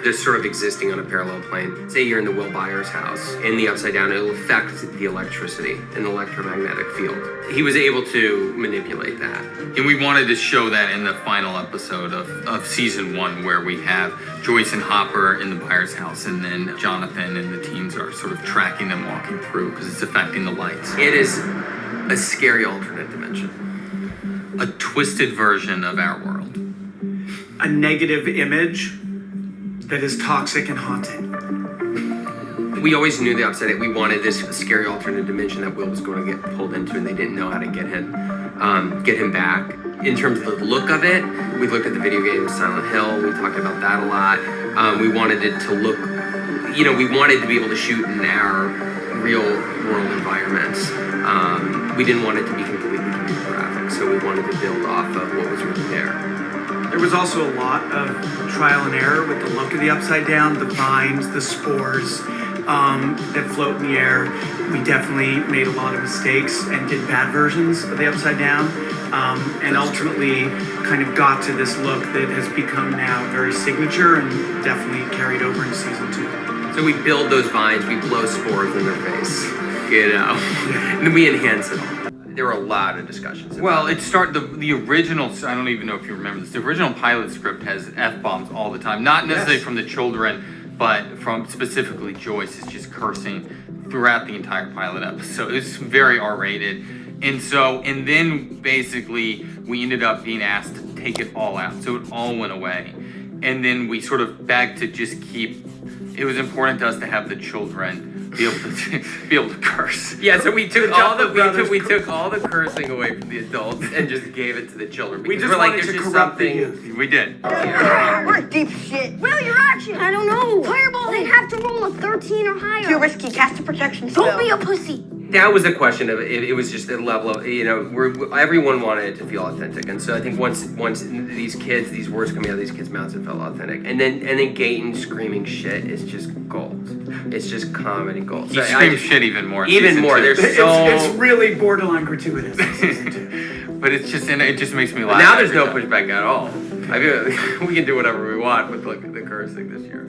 this sort of existing on a parallel plane. Say you're in the Will Byers house. In the Upside Down, it'll affect the electricity and the electromagnetic field. He was able to manipulate that. And we wanted to show that in the final episode of season 1, where we have Joyce and Hopper in the Byers house, and then Jonathan and the teens are sort of tracking them walking through because it's affecting the lights. It is a scary alternate dimension. A twisted version of our world. A negative image that is toxic and haunting. We always knew the Upside Down. We wanted this scary alternate dimension that Will was going to get pulled into, and they didn't know how to get him back. In terms of the look of it, we looked at the video game Silent Hill. We talked about that a lot. We wanted it to look, we wanted to be able to shoot in our real world environments. We didn't want it to be completely computer graphic, so we wanted to build off of what was really there. There was also a lot of trial and error with the look of the Upside Down, the vines, the spores that float in the air. We definitely made a lot of mistakes and did bad versions of the Upside Down, and ultimately kind of got to this look that has become now very signature and definitely carried over in season 2. So we build those vines, we blow spores in their face, and we enhance it all. There were a lot of discussions. Well, the original, I don't even know if you remember this, the original pilot script has F-bombs all the time. Not necessarily from the children, but from specifically Joyce is just cursing throughout the entire pilot episode. It's very R-rated. And then basically we ended up being asked to take it all out. So it all went away. And then we sort of begged to just keep, it was important to us to have the children be able to curse. Yeah, so we took all the cursing away from the adults and just gave it to the children. We just wanted to corrupt the youth. We did. We're deep shit. Will, your action! I don't know. Fireball, they'd have to roll a 13 or higher. Too risky. Cast a protection spell. Don't be a pussy. That was the question of it. It was just a level of, everyone wanted it to feel authentic. And so I think once these words coming out of these kids' mouths, it felt authentic. And then Gaten screaming shit is just gold. It's just comedy gold. He screams shit even more. Even more. There's so... It's really borderline gratuitous in season 2. But it just makes me laugh. Now there's no pushback at all. I mean, we can do whatever we want with the cursing this year.